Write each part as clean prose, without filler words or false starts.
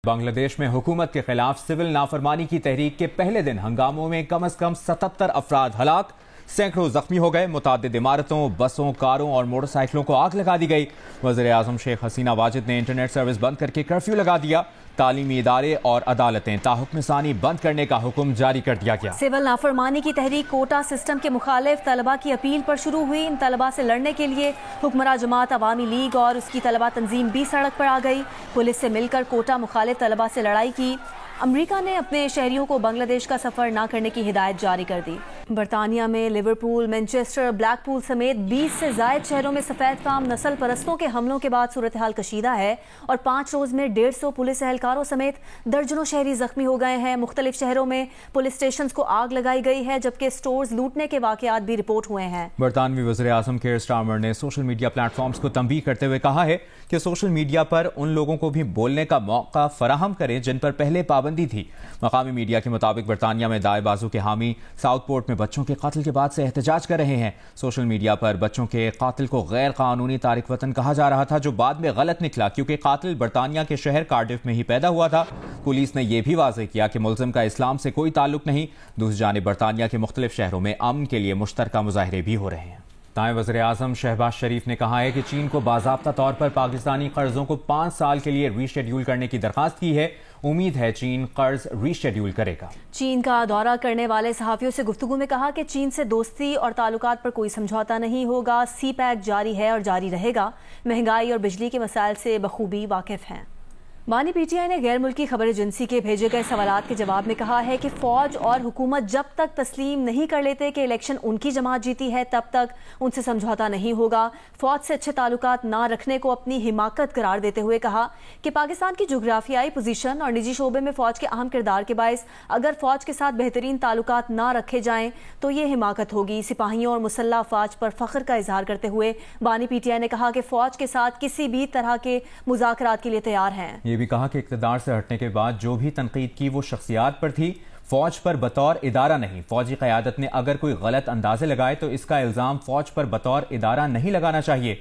بنگلہ دیش میں حکومت کے خلاف سول نافرمانی کی تحریک کے پہلے دن ہنگاموں میں کم از کم 77 افراد ہلاک، سینکڑوں زخمی ہو گئے۔ متعدد عمارتوں، بسوں، کاروں اور موٹر سائیکلوں کو آگ لگا دی گئی۔ وزیر اعظم شیخ حسینہ واجد نے انٹرنیٹ سروس بند کر کے کرفیو لگا دیا۔ تعلیمی ادارے اور عدالتیں تاحکم ثانی بند کرنے کا حکم جاری کر دیا گیا۔ سول نافرمانی کی تحریک کوٹا سسٹم کے مخالف طلباء کی اپیل پر شروع ہوئی۔ ان طلباء سے لڑنے کے لیے حکمراں جماعت عوامی لیگ اور اس کی طلباء تنظیم بھی سڑک پر آ گئی۔ پولیس سے مل کر کوٹا مخالف طلباء سے لڑائی کی۔ امریکہ نے اپنے شہریوں کو بنگلہ دیش کا سفر نہ کرنے کی ہدایت جاری کر دی۔ برطانیہ میں لیورپول، مینچسٹر، بلیک پول سمیت 20 سے زائد شہروں میں سفید فام نسل پرستوں کے حملوں کے بعد صورتحال کشیدہ ہے اور 5 روز میں 150 پولیس اہلکاروں سمیت درجنوں شہری زخمی ہو گئے ہیں۔ مختلف شہروں میں پولیس اسٹیشنز کو آگ لگائی گئی ہے جبکہ سٹورز لوٹنے کے واقعات بھی رپورٹ ہوئے ہیں۔ برطانوی وزیر اعظم کیئر سٹارمر نے سوشل میڈیا پلیٹ فارمز کو تنبیہ کرتے ہوئے کہا ہے کہ سوشل میڈیا پر ان لوگوں کو بھی بولنے کا موقع فراہم کریں جن پر پہلے پابندی تھی۔ مقامی میڈیا کے مطابق برطانیہ میں دائیں بازو کے حامی ساؤتھ پورٹ میں بچوں کے قتل کے بعد سے احتجاج کر رہے ہیں۔ سوشل میڈیا پر بچوں کے قاتل کو غیر قانونی تارک وطن کہا جا رہا تھا جو بعد میں غلط نکلا کیونکہ قاتل برطانیہ کے شہر کارڈف میں ہی پیدا ہوا تھا۔ پولیس نے یہ بھی واضح کیا کہ ملزم کا اسلام سے کوئی تعلق نہیں۔ دوسری جانب برطانیہ کے مختلف شہروں میں امن کے لیے مشترکہ مظاہرے بھی ہو رہے ہیں۔ دائیں وزیر اعظم شہباز شریف نے کہا ہے کہ چین کو باضابطہ طور پر پاکستانی قرضوں کو 5 سال کے لیے ری شیڈیول کرنے کی درخواست کی ہے۔ امید ہے چین قرض ری شیڈیول کرے گا۔ چین کا دورہ کرنے والے صحافیوں سے گفتگو میں کہا کہ چین سے دوستی اور تعلقات پر کوئی سمجھوتہ نہیں ہوگا۔ سی پیک جاری ہے اور جاری رہے گا۔ مہنگائی اور بجلی کے مسائل سے بخوبی واقف ہیں۔ بانی پی ٹی آئی نے غیر ملکی خبر ایجنسی کے بھیجے گئے سوالات کے جواب میں کہا ہے کہ فوج اور حکومت جب تک تسلیم نہیں کر لیتے کہ الیکشن ان کی جماعت جیتی ہے تب تک ان سے سمجھوتہ نہیں ہوگا۔ فوج سے اچھے تعلقات نہ رکھنے کو اپنی حماقت قرار دیتے ہوئے کہا کہ پاکستان کی جغرافیائی پوزیشن اور نجی شعبے میں فوج کے اہم کردار کے باعث اگر فوج کے ساتھ بہترین تعلقات نہ رکھے جائیں تو یہ حماقت ہوگی۔ سپاہیوں اور مسلح افواج پر فخر کا اظہار کرتے ہوئے بانی پی ٹی آئی نے کہا کہ فوج کے ساتھ کسی بھی طرح کے مذاکرات کے لیے تیار ہیں۔ یہ بھی کہا کہ اقتدار سے ہٹنے کے بعد جو بھی تنقید کی وہ شخصیات پر تھی، فوج پر بطور ادارہ نہیں۔ فوجی قیادت نے اگر کوئی غلط اندازے لگائے تو اس کا الزام فوج پر بطور ادارہ نہیں لگانا چاہیے۔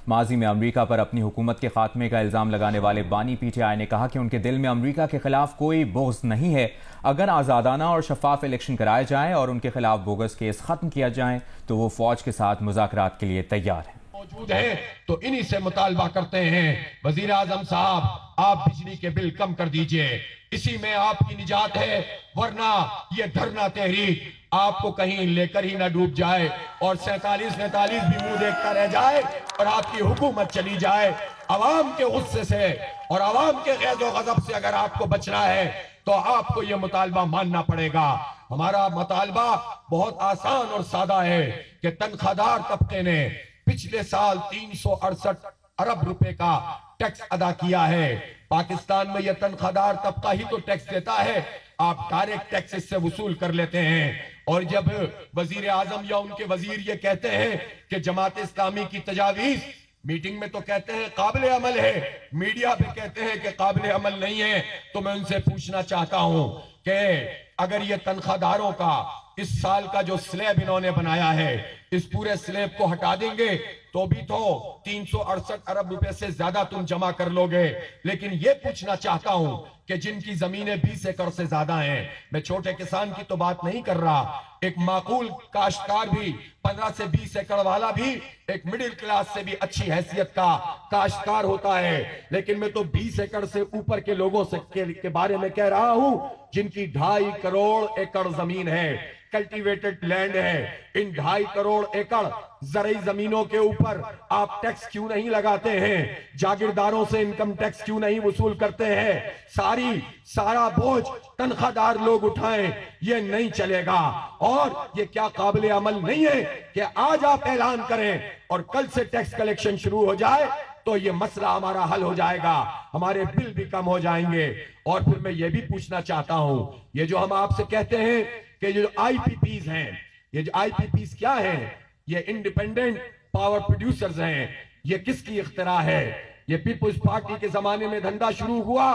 ماضی میں امریکہ پر اپنی حکومت کے خاتمے کا الزام لگانے والے بانی پی ٹی آئی نے کہا کہ ان کے دل میں امریکہ کے خلاف کوئی بغض نہیں ہے۔ اگر آزادانہ اور شفاف الیکشن کرائے جائیں اور ان کے خلاف بوگس کیس ختم کیا جائیں تو وہ فوج کے ساتھ مذاکرات کے لیے تیار ہیں۔ موجود ہیں تو انہی سے مطالبہ کرتے ہیں وزیر اعظم صاحب آپ بجلی کے بل کم کر دیجئے، اسی میں آپ کی نجات ہے، ورنہ یہ دھرنا تحریک آپ کو کہیں لے کر ہی نہ ڈوب جائے اور 47 بھی منہ دیکھتا رہ جائے اور آپ کی حکومت چلی جائے۔ عوام کے غصے سے اور عوام کے غیظ و غضب سے اگر آپ کو بچنا ہے تو آپ کو یہ مطالبہ ماننا پڑے گا۔ ہمارا مطالبہ بہت آسان اور سادہ ہے کہ تنخواہ دار طبقے نے پچھلے سال 368 ارب روپے کا ٹیکس ادا کیا ہے۔ پاکستان میں یہ تنخواہ دار طبقہ ہی تو ٹیکس دیتا ہے، آپ ڈائریکٹ ٹیکس اس سے وصول کر لیتے ہیں۔ اور جب وزیر اعظم یا ان کے وزیر یہ کہتے ہیں کہ جماعت اسلامی کی تجاویز میٹنگ میں تو کہتے ہیں قابل عمل ہے، میڈیا پہ کہتے ہیں کہ قابل عمل نہیں ہے، تو میں ان سے پوچھنا چاہتا ہوں کہ اگر یہ تنخواہ داروں کا اس سال کا جو سلیب انہوں نے بنایا ہے اس پورے سلیب کو ہٹا دیں گے تو بھی تو 368 ارب روپے سے زیادہ تم جمع کر لو گے۔ لیکن یہ پوچھنا چاہتا ہوں کہ جن کی زمینیں 20 ایکڑ سے زیادہ ہیں، میں چھوٹے کسان کی تو بات نہیں کر رہا، ایک معقول کاشتکار بھی 15 سے 20 ایکڑ والا بھی ایک مڈل کلاس سے بھی اچھی حیثیت کا کاشتکار ہوتا ہے، لیکن میں تو 20 ایکڑ سے اوپر کے لوگوں کے بارے میں کہہ رہا ہوں جن کی 2.5 کروڑ ایکڑ زمین ہے، کلٹیویٹڈ لینڈ ہے۔ ان 2.5 کروڑ ایکڑ زرعی زمینوں کے اوپر آپ ٹیکس کیوں نہیں لگاتے ہیں؟ جاگیرداروں سے انکم ٹیکس کیوں نہیں وصول کرتے ہیں؟ سارا بوجھ تنخواہ دار لوگ اٹھائیں، یہ نہیں چلے گا۔ اور یہ کیا قابل عمل نہیں ہے کہ آج آپ اعلان کریں اور کل سے ٹیکس کلیکشن شروع ہو جائے تو یہ مسئلہ ہمارا حل ہو جائے گا، ہمارے بل بھی کم ہو جائیں گے۔ اور پھر میں یہ بھی پوچھنا چاہتا ہوں، یہ جو ہم آپ سے کہتے ہیں کہ جو آئی پی پیز ہیں، یہ جو آئی پی پیز کیا ہیں؟ یہ انڈیپینڈنٹ پاور پروڈیوسرز ہیں۔ یہ کس کی اختراع ہے؟ یہ پیپلز پارٹی کے زمانے میں دھندا شروع ہوا